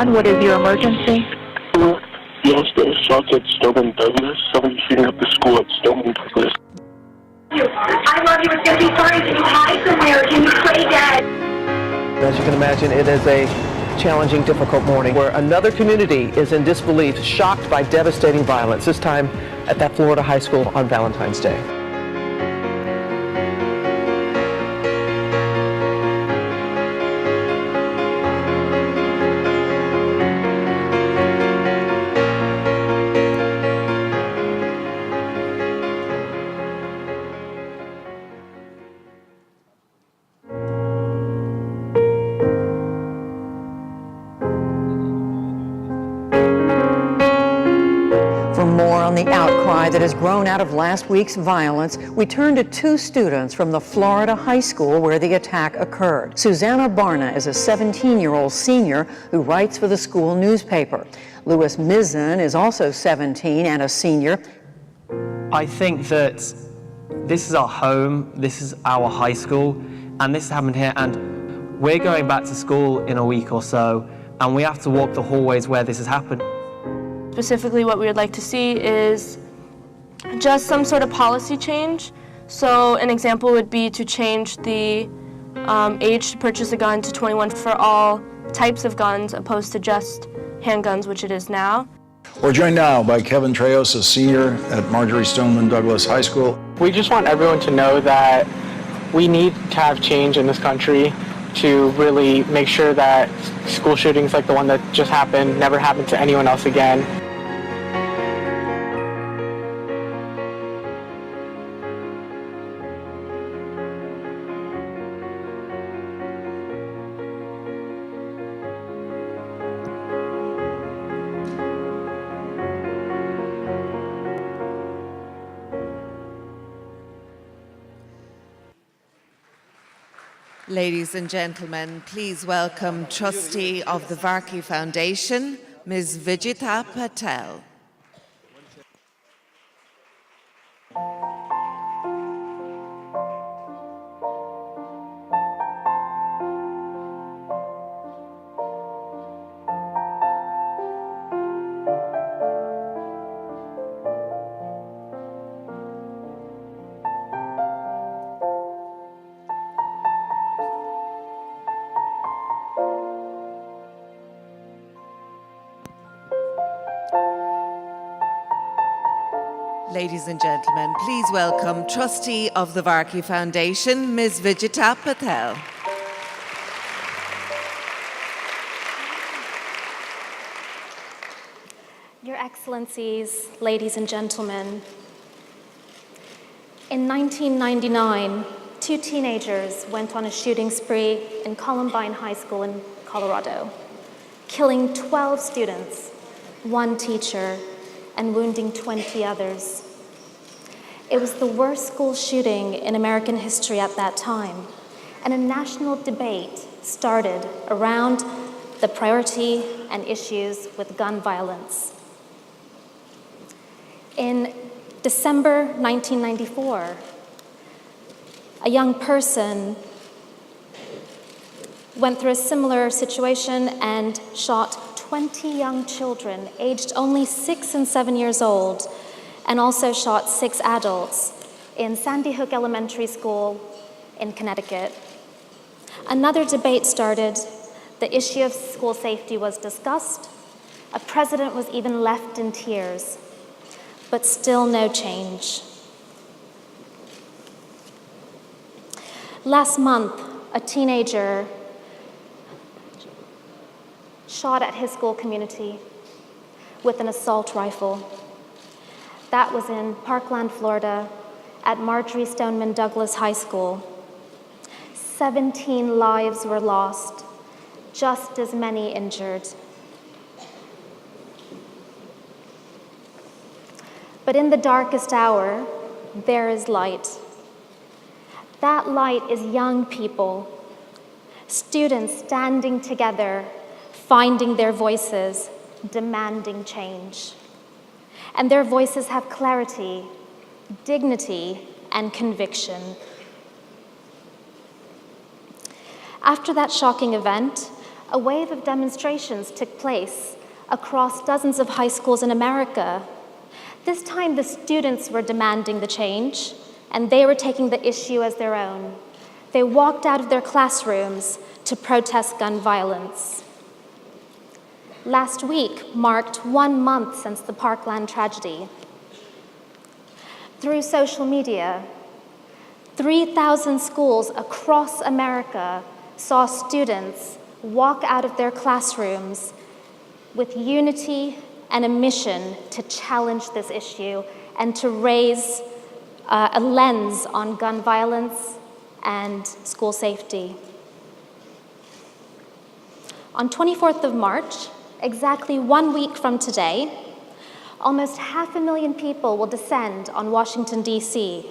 What is your emergency? Lost a shot at Stoneman Douglas. Somebody shooting up the school at Stoneman Douglas. I love you. It's going to be fine. Can you hide somewhere? Can you play dead? As you can imagine, it is a challenging, difficult morning where another community is in disbelief, shocked by devastating violence, this time at that Florida high school on Valentine's Day. For more on the outcry that has grown out of last week's violence, we turn to two students from the Florida high school where the attack occurred. Susanna Barna is a 17-year-old senior who writes for the school newspaper. Louis Mizzen is also 17 and a senior. I think that this is our home, this is our high school, and this happened here, and we're going back to school in a week or so, and we have to walk the hallways where this has happened. Specifically, what we would like to see is just some sort of policy change. So an example would be to change the age to purchase a gun to 21 for all types of guns, opposed to just handguns, which it is now. We're joined now by Kevin Trejos, a senior at Marjorie Stoneman Douglas High School. We just want everyone to know that we need to have change in this country to really make sure that school shootings like the one that just happened never happen to anyone else again. Ladies and gentlemen, please welcome Trustee of the Varkey Foundation, Ms. Vijita Patel. Ladies and gentlemen, please welcome Trustee of the Varkey Foundation, Ms. Vijita Patel. Your Excellencies, ladies and gentlemen, in 1999, two teenagers went on a shooting spree in Columbine High School in Colorado, killing 12 students, one teacher, and wounding 20 others. It was the worst school shooting in American history at that time, and a national debate started around the priority and issues with gun violence. In December 1994, a young person went through a similar situation and shot 20 young children aged only 6 and 7 years old, and also shot 6 adults in Sandy Hook Elementary School in Connecticut. Another debate started. The issue of school safety was discussed. A president was even left in tears, but still no change. Last month, a teenager shot at his school community with an assault rifle. That was in Parkland, Florida, at Marjorie Stoneman Douglas High School. 17 lives were lost, just as many injured. But in the darkest hour, there is light. That light is young people, students standing together, finding their voices, demanding change. And their voices have clarity, dignity, and conviction. After that shocking event, a wave of demonstrations took place across dozens of high schools in America. This time, the students were demanding the change, and they were taking the issue as their own. They walked out of their classrooms to protest gun violence. Last week marked 1 month since the Parkland tragedy. Through social media, 3,000 schools across America saw students walk out of their classrooms with unity and a mission to challenge this issue and to raise a lens on gun violence and school safety. On 24th of March, exactly 1 week from today, almost 500,000 people will descend on Washington, D.C.,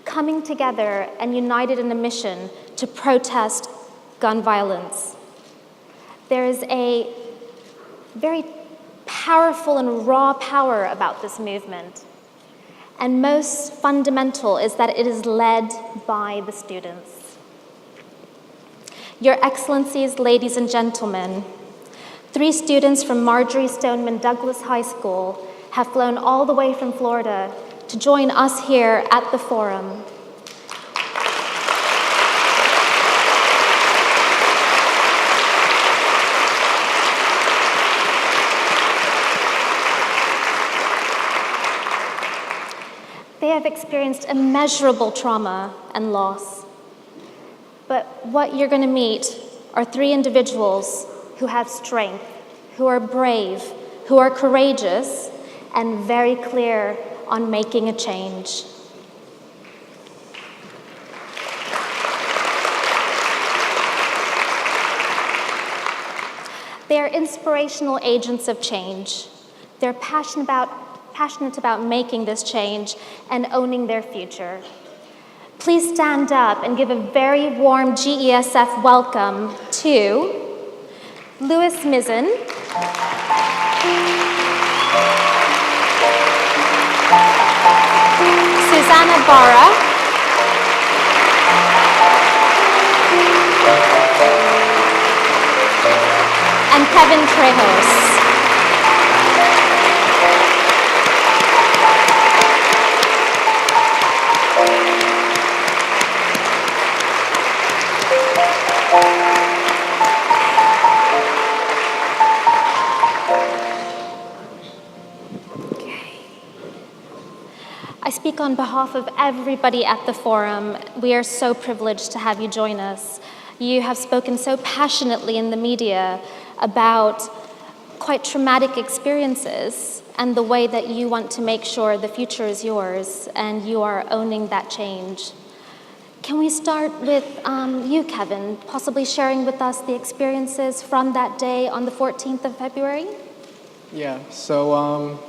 coming together and united in a mission to protest gun violence. There is a very powerful and raw power about this movement. And most fundamental is that it is led by the students. Your Excellencies, ladies and gentlemen, 3 students from Marjory Stoneman Douglas High School have flown all the way from Florida to join us here at the forum. They have experienced immeasurable trauma and loss. But what you're going to meet are 3 individuals who have strength, who are brave, who are courageous, and very clear on making a change. They are inspirational agents of change. They're passionate about making this change and owning their future. Please stand up and give a very warm GESF welcome to Louis Mizzen, Susanna Barra, and Kevin Trejos. I speak on behalf of everybody at the forum. We are so privileged to have you join us. You have spoken so passionately in the media about quite traumatic experiences and the way that you want to make sure the future is yours and you are owning that change. Can we start with you, Kevin, possibly sharing with us the experiences from that day on the 14th of February? Yeah, so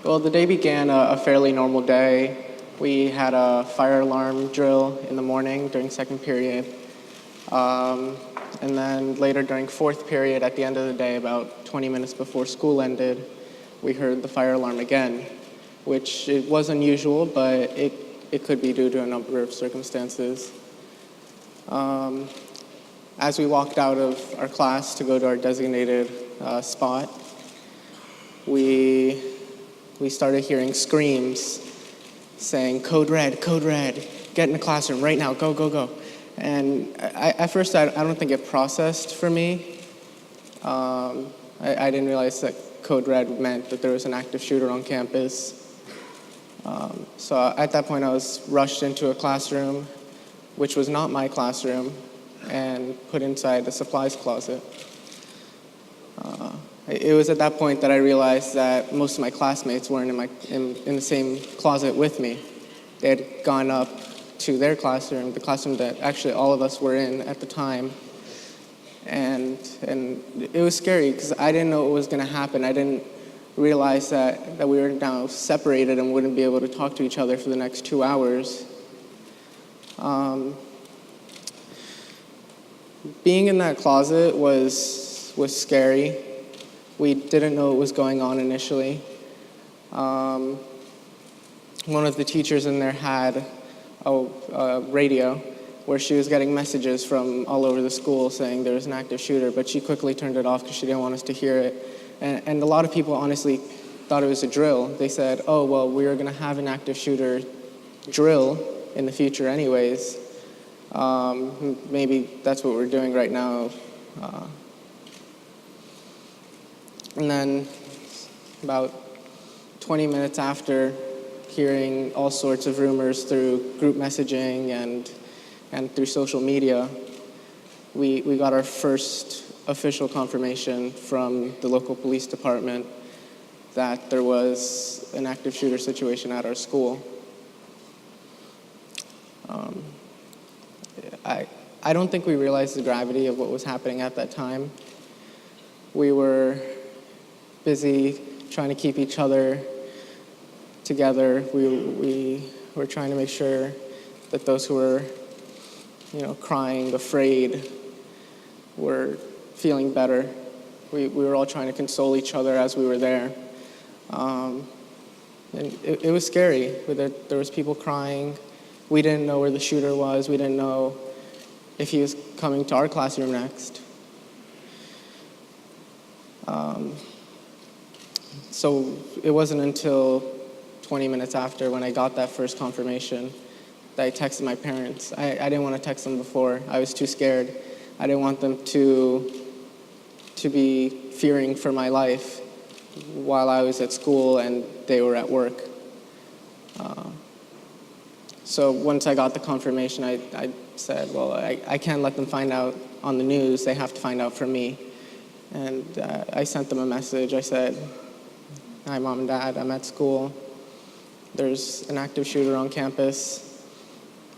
well, the day began a fairly normal day. We had a fire alarm drill in the morning during second period. And then later during fourth period, at the end of the day, about 20 minutes before school ended, we heard the fire alarm again, which it was unusual, but it could be due to a number of circumstances. As we walked out of our class to go to our designated spot, we started hearing screams saying, code red, get in the classroom right now, go, go, go. And at first, I don't think it processed for me. I didn't realize that code red meant that there was an active shooter on campus. So at that point, I was rushed into a classroom, which was not my classroom, and put inside the supplies closet. It was at that point that I realized that most of my classmates weren't in the same closet with me. They had gone up to their classroom, the classroom that actually all of us were in at the time, And it was scary because I didn't know what was going to happen. I didn't realize that we were now separated and wouldn't be able to talk to each other for the next 2 hours. Being in that closet was scary. We didn't know what was going on initially. One of the teachers in there had a radio where she was getting messages from all over the school saying there was an active shooter, but she quickly turned it off because she didn't want us to hear it. And a lot of people honestly thought it was a drill. They said, oh, well, we are going to have an active shooter drill in the future anyways. Maybe that's what we're doing right now. And then about 20 minutes after hearing all sorts of rumors through group messaging and through social media, we got our first official confirmation from the local police department that there was an active shooter situation at our school. I don't think we realized the gravity of what was happening at that time. We were busy trying to keep each other together. We were trying to make sure that those who were, crying, afraid, were feeling better. We were all trying to console each other as we were there. And it was scary. There was people crying. We didn't know where the shooter was. We didn't know if he was coming to our classroom next. So it wasn't until 20 minutes after when I got that first confirmation that I texted my parents. I didn't want to text them before. I was too scared. I didn't want them to be fearing for my life while I was at school and they were at work. So once I got the confirmation, I said, well, I can't let them find out on the news. They have to find out from me. And I sent them a message. I said, hi, Mom and Dad, I'm at school. There's an active shooter on campus.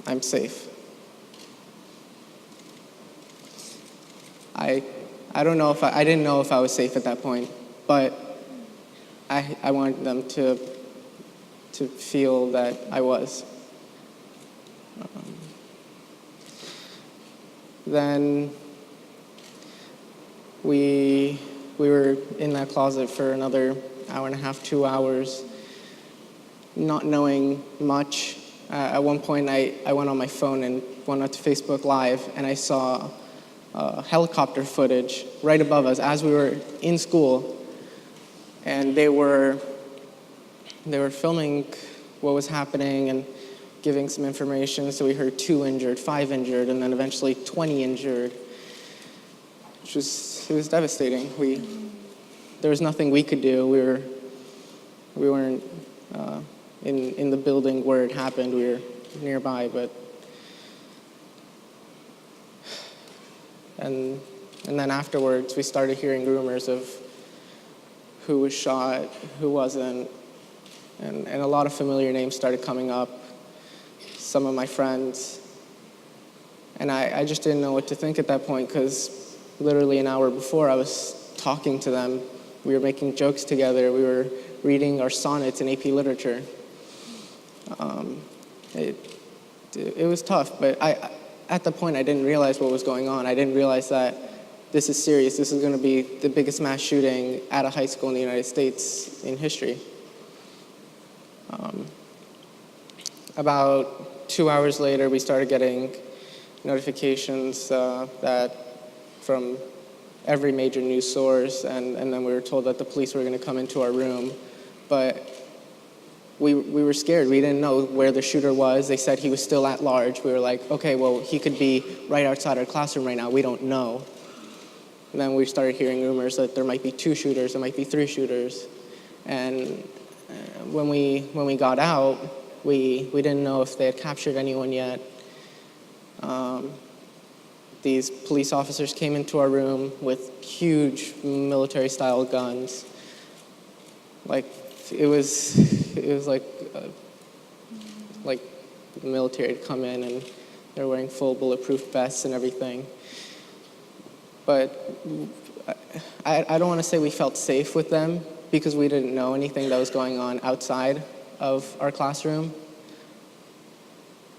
I'm safe. I don't know if I didn't know if I was safe at that point, but I wanted them to feel that I was. Then we were in that closet for another hour and a half, 2 hours, not knowing much. At one point, I went on my phone and went out to Facebook Live, and I saw helicopter footage right above us as we were in school, and they were filming what was happening and giving some information. So we heard 2 injured, 5 injured, and then eventually 20 injured. It was devastating. There was nothing we could do. We weren't in the building where it happened. We were nearby, but and then afterwards we started hearing rumors of who was shot, who wasn't, and a lot of familiar names started coming up. Some of my friends, and I just didn't know what to think at that point because literally an hour before I was talking to them. We were making jokes together. We were reading our sonnets in AP Literature. It was tough, but at the point I didn't realize what was going on. I didn't realize that this is serious. This is going to be the biggest mass shooting at a high school in the United States in history. About 2 hours later, we started getting notifications that from every major news source, and then we were told that the police were going to come into our room. But we were scared. We didn't know where the shooter was. They said he was still at large. We were like, okay, well, he could be right outside our classroom right now. We don't know. And then we started hearing rumors that there might be 2 shooters, there might be 3 shooters. And when we got out, we didn't know if they had captured anyone yet. These police officers came into our room with huge military-style guns. Like it was like the military had come in and they were wearing full bulletproof vests and everything. But I don't want to say we felt safe with them because we didn't know anything that was going on outside of our classroom.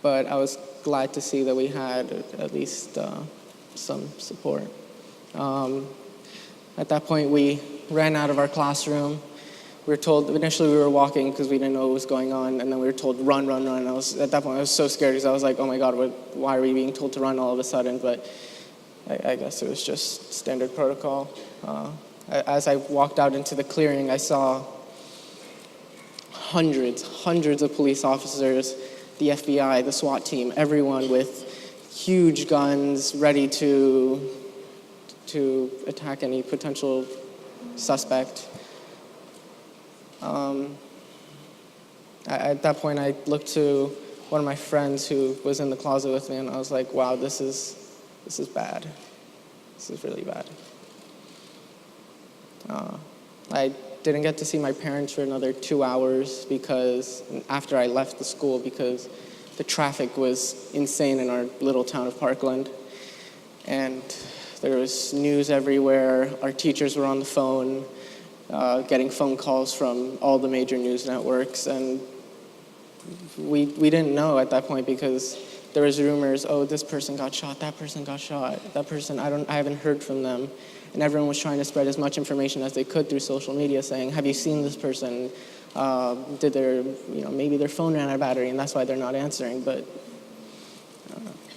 But I was glad to see that we had at least some support. At that point, we ran out of our classroom. We were told, initially we were walking because we didn't know what was going on, and then we were told, run, run, run. At that point, I was so scared because I was like, oh my God, why are we being told to run all of a sudden? But I guess it was just standard protocol. As I walked out into the clearing, I saw hundreds of police officers, the FBI, the SWAT team, everyone with huge guns ready to attack any potential suspect. At that point, I looked to one of my friends who was in the closet with me, and I was like, wow, this is bad. This is really bad. I didn't get to see my parents for another 2 hours after I left the school because the traffic was insane in our little town of Parkland. And there was news everywhere. Our teachers were on the phone, getting phone calls from all the major news networks. And we didn't know at that point because there was rumors, oh, this person got shot, that person got shot, that person, I haven't heard from them. And everyone was trying to spread as much information as they could through social media saying, have you seen this person? Maybe their phone ran out of battery and that's why they're not answering. But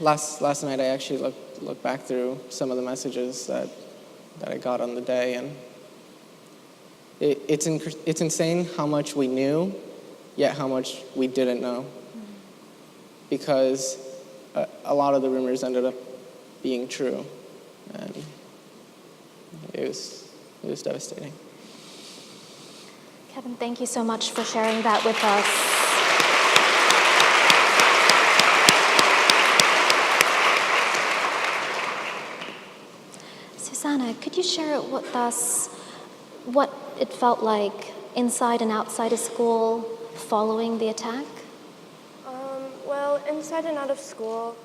last night I actually looked back through some of the messages that I got on the day, and it's insane how much we knew, yet how much we didn't know. Because a lot of the rumors ended up being true. And it was devastating. Kevin, thank you so much for sharing that with us. Susanna, could you share with us what it felt like inside and outside of school following the attack? Well, inside and out of school,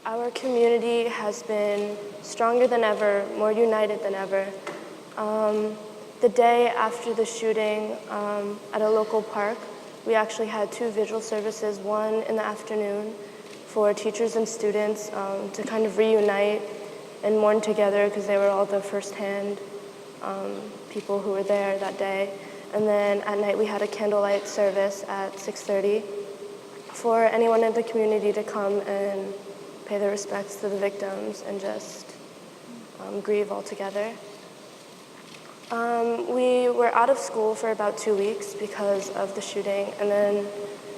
our community has been stronger than ever, more united than ever. The day after the shooting at a local park, we actually had 2 vigil services, one in the afternoon for teachers and students to kind of reunite and mourn together because they were all the first-hand people who were there that day. And then at night we had a candlelight service at 6:30 for anyone in the community to come and pay their respects to the victims and just grieve all together. We were out of school for about 2 weeks because of the shooting, and then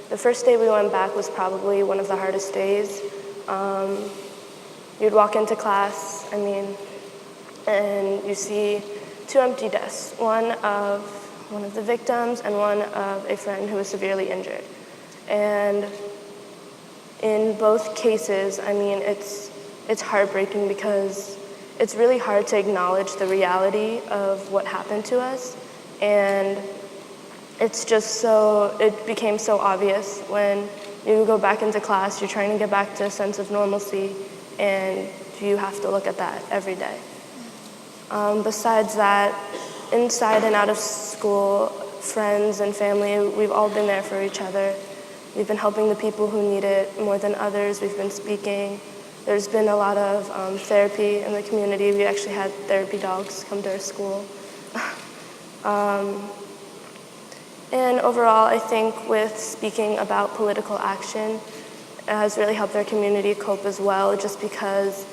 the first day we went back was probably one of the hardest days. You'd walk into class, and you see 2 empty desks, one of the victims and one of a friend who was severely injured. And in both cases, it's heartbreaking because it's really hard to acknowledge the reality of what happened to us. And it became so obvious when you go back into class, you're trying to get back to a sense of normalcy, and you have to look at that every day. Besides that, inside and out of school, friends and family, we've all been there for each other. We've been helping the people who need it more than others. We've been speaking. There's been a lot of therapy in the community. We actually had therapy dogs come to our school. And overall, I think with speaking about political action, it has really helped our community cope as well, just because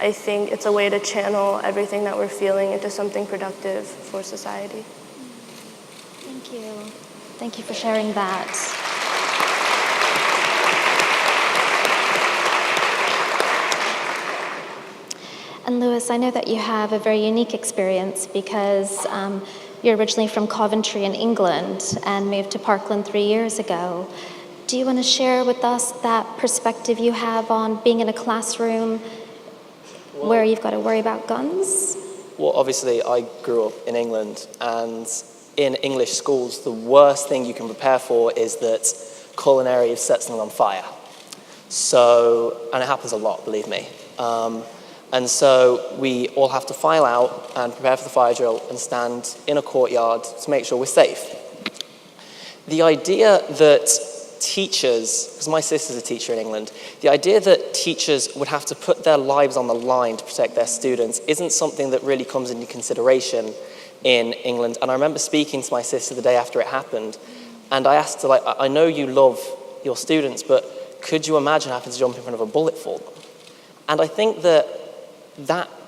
I think it's a way to channel everything that we're feeling into something productive for society. Thank you. Thank you for sharing that. And Lewis, I know that you have a very unique experience because you're originally from Coventry in England and moved to Parkland 3 years ago. Do you want to share with us that perspective you have on being in a classroom where you've got to worry about guns? Well, obviously, I grew up in England, and in English schools, the worst thing you can prepare for is that culinary set something on fire. And it happens a lot, believe me. And so we all have to file out and prepare for the fire drill and stand in a courtyard to make sure we're safe. The idea that teachers, because my sister's a teacher in England, the idea that teachers would have to put their lives on the line to protect their students isn't something that really comes into consideration in England. And I remember speaking to my sister the day after it happened, and I asked her, like, I know you love your students, but could you imagine having to jump in front of a bullet for them? And I think that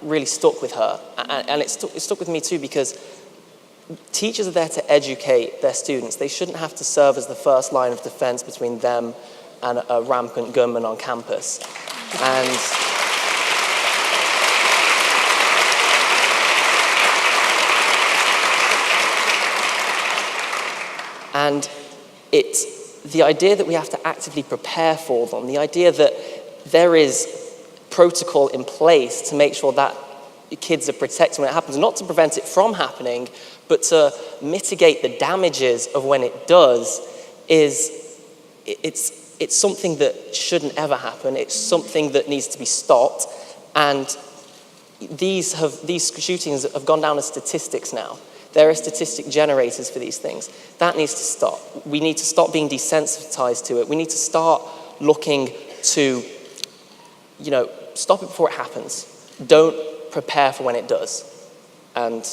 really stuck with her, and it stuck with me too, because teachers are there to educate their students. They shouldn't have to serve as the first line of defense between them and a rampant gunman on campus. And it's the idea that we have to actively prepare for them, the idea that there is protocol in place to make sure that kids are protected when it happens, not to prevent it from happening, but to mitigate the damages of when it does, it's something that shouldn't ever happen. It's something that needs to be stopped. And these shootings have gone down as statistics now. There are statistic generators for these things. That needs to stop. We need to stop being desensitized to it. We need to start looking to, stop it before it happens. Don't prepare for when it does. And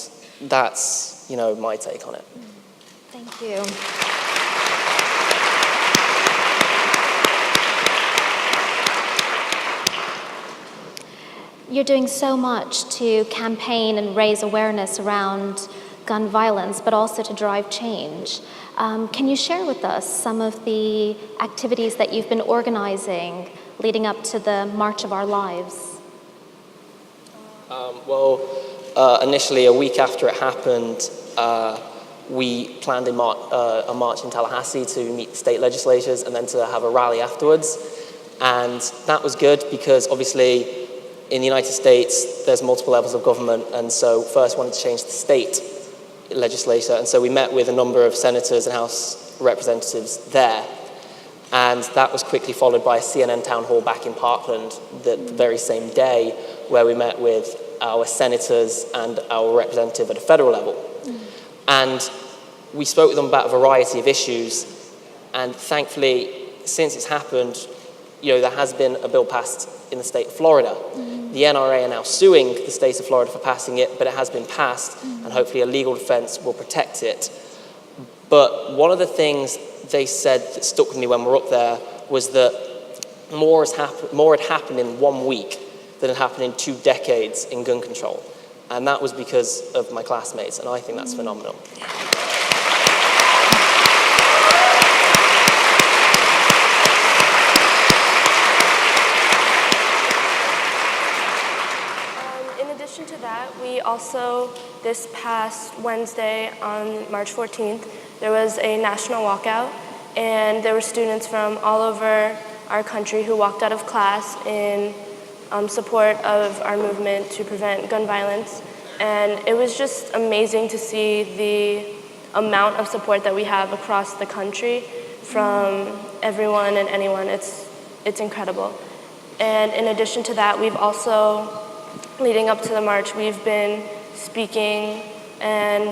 that's, my take on it. Thank you. You're doing so much to campaign and raise awareness around gun violence, but also to drive change. Can you share with us some of the activities that you've been organizing leading up to the March of Our Lives? Initially, a week after it happened, we planned a march in Tallahassee to meet the state legislators and then to have a rally afterwards. And that was good because obviously in the United States, there's multiple levels of government, and so first wanted to change the state legislature, and so we met with a number of senators and House representatives there, and that was quickly followed by a CNN town hall back in Parkland the very same day, where we met with our senators and our representative at a federal level. And we spoke with them about a variety of issues, and thankfully, since it's happened, there has been a bill passed in the state of Florida. The NRA are now suing the state of Florida for passing it, but it has been passed, and hopefully a legal defense will protect it. But one of the things they said that stuck with me when we were up there was that more had happened in 1 week than had happened in 2 decades in gun control. And that was because of my classmates, and I think that's phenomenal. To that, we also, this past Wednesday on March 14th, there was a national walkout, and there were students from all over our country who walked out of class in support of our movement to prevent gun violence. And it was just amazing to see the amount of support that we have across the country from everyone and anyone. It's incredible. And in addition to that, we've also, leading up to the march, we've been speaking and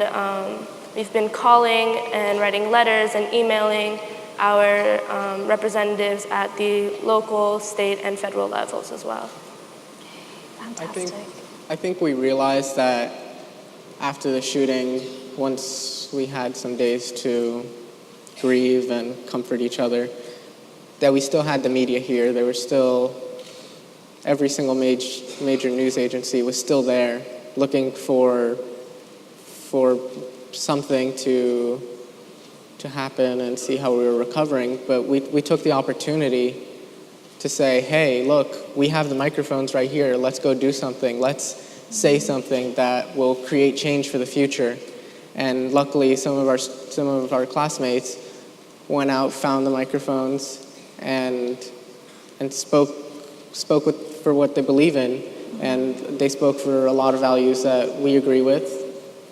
we've been calling and writing letters and emailing our representatives at the local, state, and federal levels as well. Fantastic. I think we realized that after the shooting, once we had some days to grieve and comfort each other, that we still had the media here. There were still every single major news agency was still there looking for something to happen and see how we were recovering. But we took the opportunity to say, hey, look, we have the microphones right here. Let's go do something. Let's say something that will create change for the future. And luckily, some of our classmates went out, found the microphones, and spoke for what they believe in, and they spoke for a lot of values that we agree with,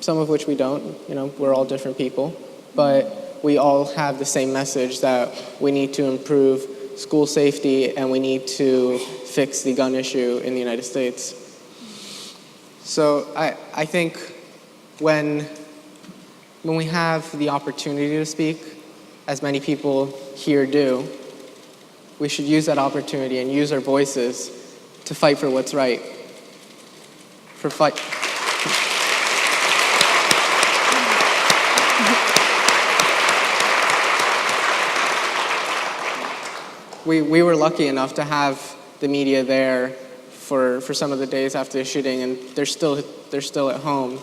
some of which we don't. We're all different people, but we all have the same message that we need to improve school safety and we need to fix the gun issue in the United States. So I think when we have the opportunity to speak, as many people here do, we should use that opportunity and use our voices to fight for what's right. We were lucky enough to have the media there for some of the days after the shooting, and they're still at home.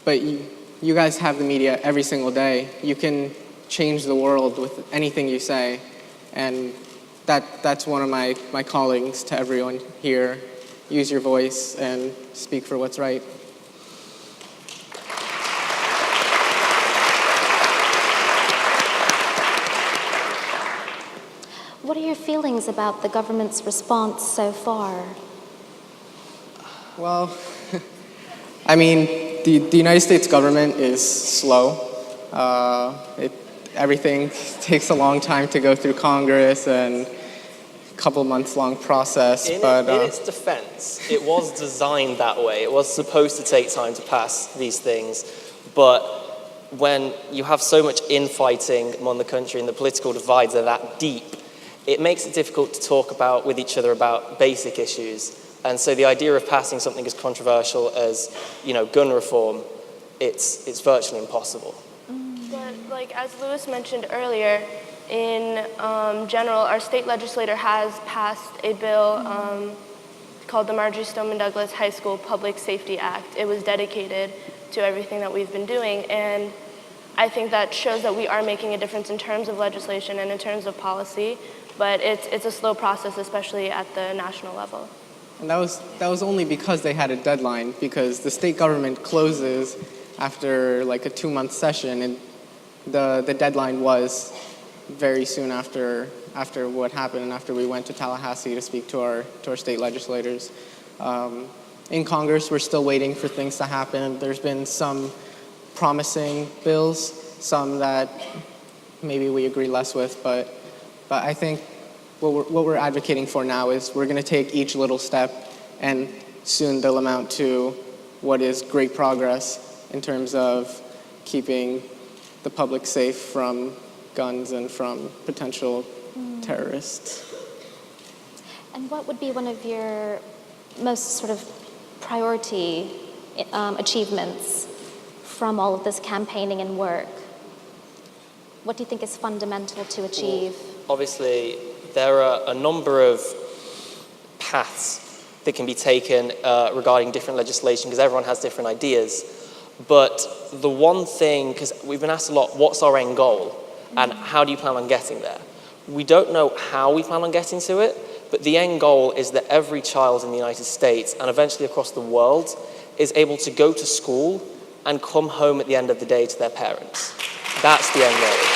But you guys have the media every single day. You can change the world with anything you say, and that's one of my callings to everyone here. Use your voice and speak for what's right. What are your feelings about the government's response so far? Well, I mean, the United States government is slow. Everything takes a long time to go through Congress and a couple months long process. In its defense, it was designed that way. It was supposed to take time to pass these things, but when you have so much infighting among the country and the political divides are that deep, it makes it difficult to talk with each other about basic issues. And so the idea of passing something as controversial as, gun reform, it's virtually impossible. But as Lewis mentioned earlier, in general, our state legislature has passed a bill called the Marjorie Stoneman Douglas High School Public Safety Act. It was dedicated to everything that we've been doing, and I think that shows that we are making a difference in terms of legislation and in terms of policy, but it's a slow process, especially at the national level. And that was only because they had a deadline, because the state government closes after a 2-month session, and the deadline was very soon after what happened and after we went to Tallahassee to speak to our state legislators. In Congress, we're still waiting for things to happen. There's been some promising bills, some that maybe we agree less with, but I think what we're advocating for now is we're going to take each little step, and soon they'll amount to what is great progress in terms of keeping the public safe from guns and from potential terrorists. And what would be one of your most sort of priority achievements from all of this campaigning and work? What do you think is fundamental to achieve? Well, obviously, there are a number of paths that can be taken regarding different legislation, because everyone has different ideas. But the one thing, because we've been asked a lot, what's our end goal? And how do you plan on getting there? We don't know how we plan on getting to it, but the end goal is that every child in the United States, and eventually across the world, is able to go to school and come home at the end of the day to their parents. That's the end goal.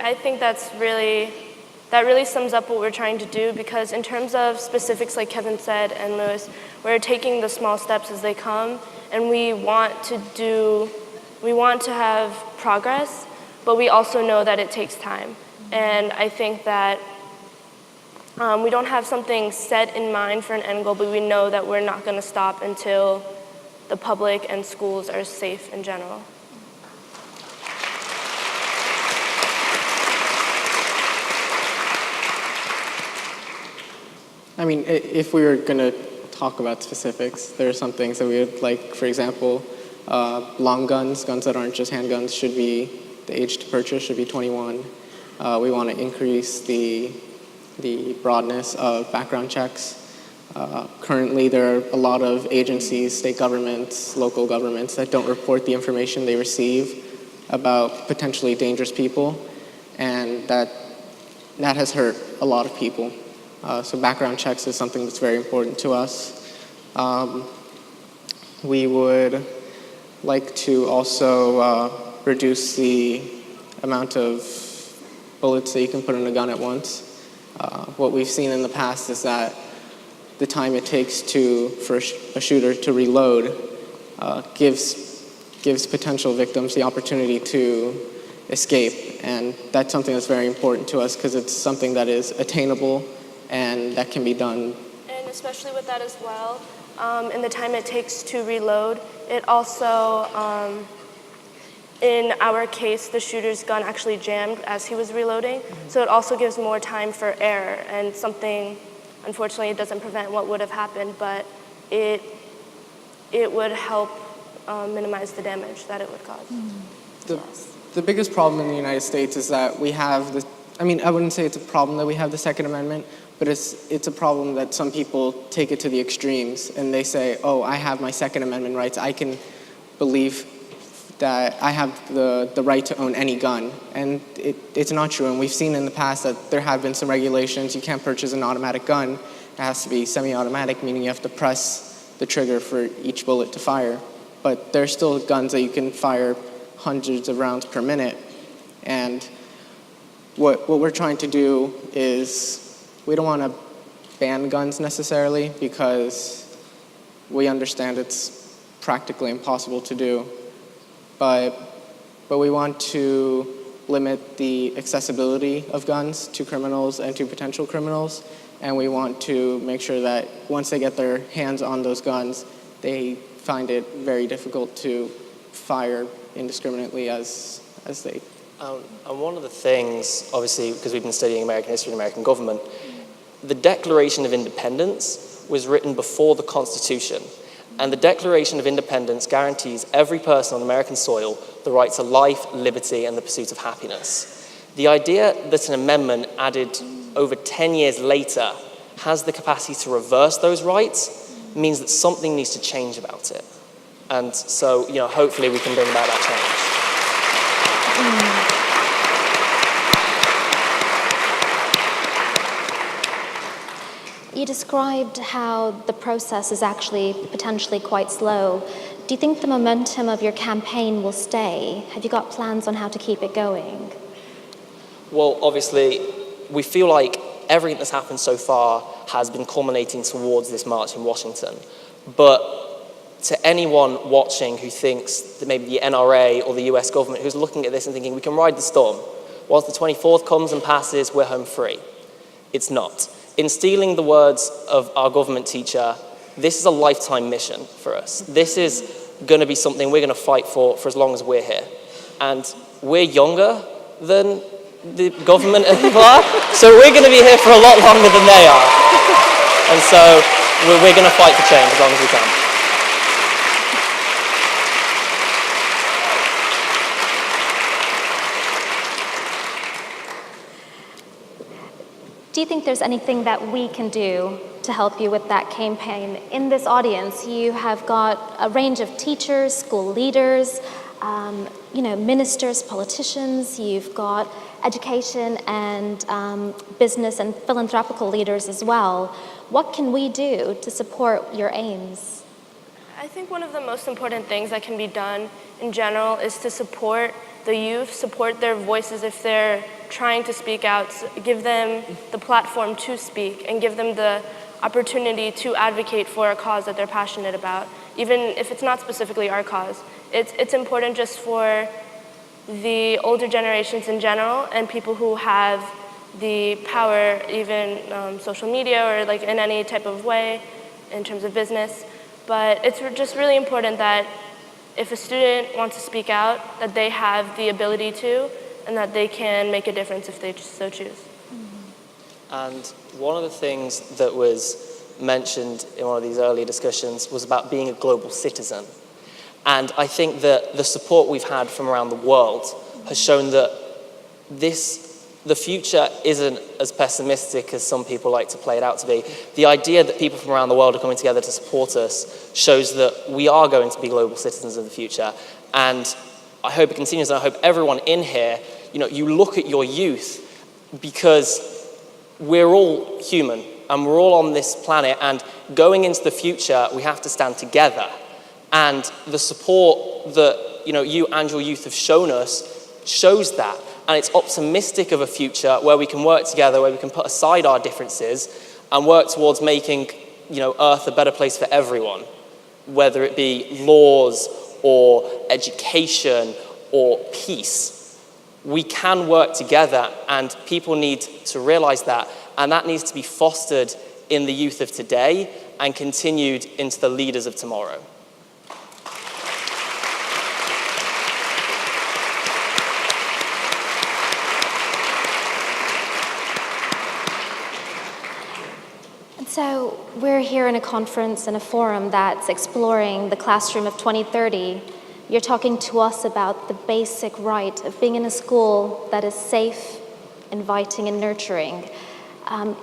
I think that really sums up what we're trying to do, because in terms of specifics, like Kevin said and Lewis, we're taking the small steps as they come, and we want to have progress, but we also know that it takes time. And I think that we don't have something set in mind for an end goal, but we know that we're not going to stop until the public and schools are safe in general. I mean, if we were going to talk about specifics, there are some things that we would like, for example, long guns that aren't just handguns, the age to purchase should be 21. We want to increase the broadness of background checks. Currently, there are a lot of agencies, state governments, local governments, that don't report the information they receive about potentially dangerous people, and that has hurt a lot of people. So background checks is something that's very important to us. We would like to also reduce the amount of bullets that you can put in a gun at once. What we've seen in the past is that the time it takes for a shooter to reload gives gives potential victims the opportunity to escape. And that's something that's very important to us because it's something that is attainable and that can be done. And especially with that as well, in the time it takes to reload, it also, in our case, the shooter's gun actually jammed as he was reloading, so it also gives more time for error, and something, unfortunately, it doesn't prevent what would have happened, but it would help minimize the damage that it would cause. The biggest problem in the United States is that we have the, I mean, I wouldn't say it's a problem that we have the Second Amendment, but it's a problem that some people take it to the extremes and they say, oh, I have my Second Amendment rights. I can believe that I have the right to own any gun. And it's not true. And we've seen in the past that there have been some regulations. You can't purchase an automatic gun. It has to be semi-automatic, meaning you have to press the trigger for each bullet to fire. But there are still guns that you can fire hundreds of rounds per minute. And what we're trying to do is, we don't want to ban guns necessarily because we understand it's practically impossible to do. But we want to limit the accessibility of guns to criminals and to potential criminals. And we want to make sure that once they get their hands on those guns, they find it very difficult to fire indiscriminately as they. And one of the things, obviously, because we've been studying American history and American government, the Declaration of Independence was written before the Constitution. And the Declaration of Independence guarantees every person on American soil the right to life, liberty, and the pursuit of happiness. The idea that an amendment added over 10 years later has the capacity to reverse those rights means that something needs to change about it. And so, hopefully we can bring about that change. You described how the process is actually potentially quite slow. Do you think the momentum of your campaign will stay? Have you got plans on how to keep it going? Well, obviously, we feel like everything that's happened so far has been culminating towards this march in Washington. But to anyone watching who thinks that maybe the NRA or the US government who's looking at this and thinking we can ride the storm, once the 24th comes and passes, we're home free. It's not. In stealing the words of our government teacher, this is a lifetime mission for us. This is going to be something we're going to fight for as long as we're here. And we're younger than the government and people are, so we're going to be here for a lot longer than they are. And so we're going to fight for change as long as we can. Do you think there's anything that we can do to help you with that campaign? In this audience, you have got a range of teachers, school leaders, ministers, politicians. You've got education and business and philanthropical leaders as well. What can we do to support your aims? I think one of the most important things that can be done in general is to support the youth, support their voices if they're trying to speak out, give them the platform to speak, and give them the opportunity to advocate for a cause that they're passionate about, even if it's not specifically our cause. It's important just for the older generations in general and people who have the power, even social media or like in any type of way in terms of business. But it's just really important that if a student wants to speak out, that they have the ability to, and that they can make a difference if they so choose. And one of the things that was mentioned in one of these earlier discussions was about being a global citizen. And I think that the support we've had from around the world has shown that the future isn't as pessimistic as some people like to play it out to be. The idea that people from around the world are coming together to support us shows that we are going to be global citizens of the future. And I hope it continues, and I hope everyone in here, you look at your youth, because we're all human and we're all on this planet, and going into the future, we have to stand together. And the support that you and your youth have shown us shows that. And it's optimistic of a future where we can work together, where we can put aside our differences and work towards making, Earth a better place for everyone, whether it be laws or education or peace. We can work together, and people need to realize that, and that needs to be fostered in the youth of today and continued into the leaders of tomorrow. So we're here in a conference and a forum that's exploring the classroom of 2030. You're talking to us about the basic right of being in a school that is safe, inviting, and nurturing.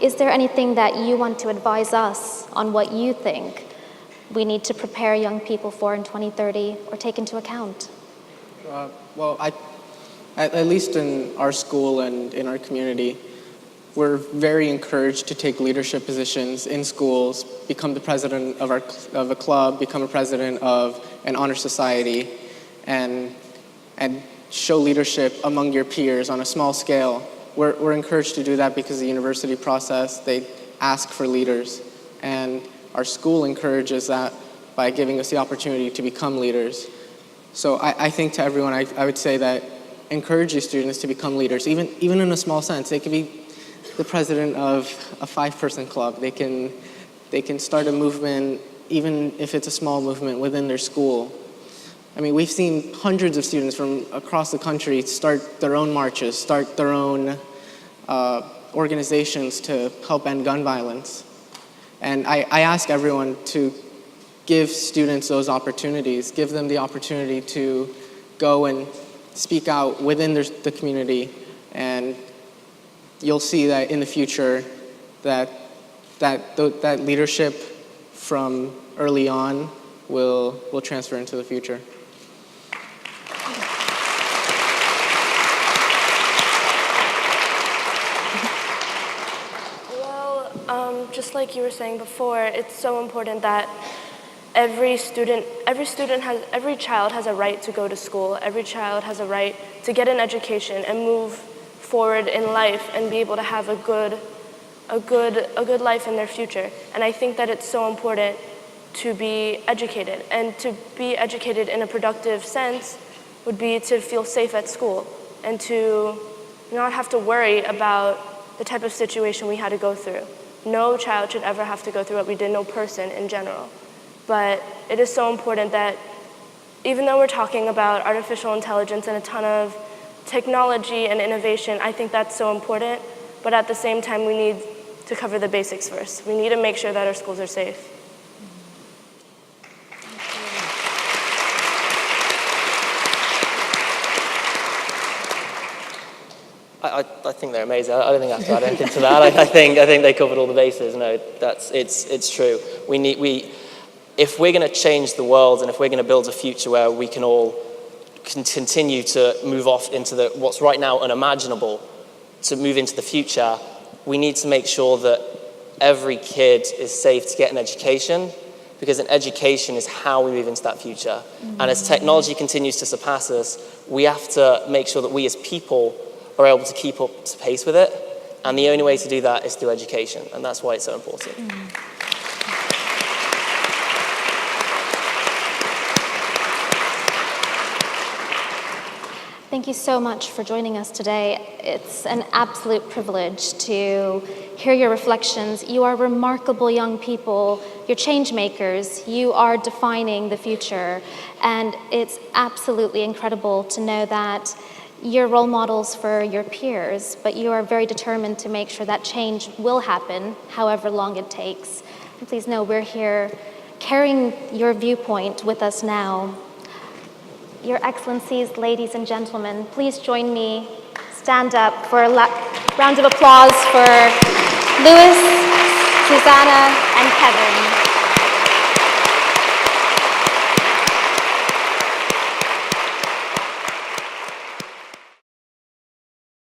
Is there anything that you want to advise us on what you think we need to prepare young people for in 2030 or take into account? Well, at least in our school and in our community, we're very encouraged to take leadership positions in schools, become the president of a club, become a president of an honor society, and show leadership among your peers on a small scale. We're encouraged to do that because the university process, they ask for leaders, and our school encourages that by giving us the opportunity to become leaders. So I think to everyone, I would say that encourage your students to become leaders, even in a small sense. They could be the president of a 5-person club. They can start a movement, even if it's a small movement within their school. I mean, we've seen hundreds of students from across the country start their own marches, start their own organizations to help end gun violence. And I ask everyone to give students those opportunities, give them the opportunity to go and speak out within the community, and you'll see that in the future that leadership from early on will transfer into the future. Well, just like you were saying before, it's so important that every child has a right to go to school. Every child has a right to get an education and move forward in life and be able to have a good life in their future. And I think that it's so important to be educated, and to be educated in a productive sense would be to feel safe at school and to not have to worry about the type of situation we had to go through. No child should ever have to go through what we did, no person in general. But it is so important that even though we're talking about artificial intelligence and a ton of technology and innovation, I think that's so important, but at the same time we need to cover the basics first. We need to make sure that our schools are safe. I think they're amazing. I don't think I have to add anything to that. I think they covered all the bases. No, it's true. If we're going to change the world, and if we're going to build a future where we can all continue to move off into what's right now unimaginable, to move into the future, we need to make sure that every kid is safe to get an education, because an education is how we move into that future. Mm-hmm. And as technology continues to surpass us, we have to make sure that we as people are able to keep up to pace with it. And the only way to do that is through education, and that's why it's so important. Mm-hmm. Thank you so much for joining us today. It's an absolute privilege to hear your reflections. You are remarkable young people. You're change makers. You are defining the future. And it's absolutely incredible to know that you're role models for your peers, but you are very determined to make sure that change will happen, however long it takes. And please know we're here carrying your viewpoint with us now. Your Excellencies, ladies and gentlemen, please join me. Stand up for a round of applause for Louis, Susanna, and Kevin.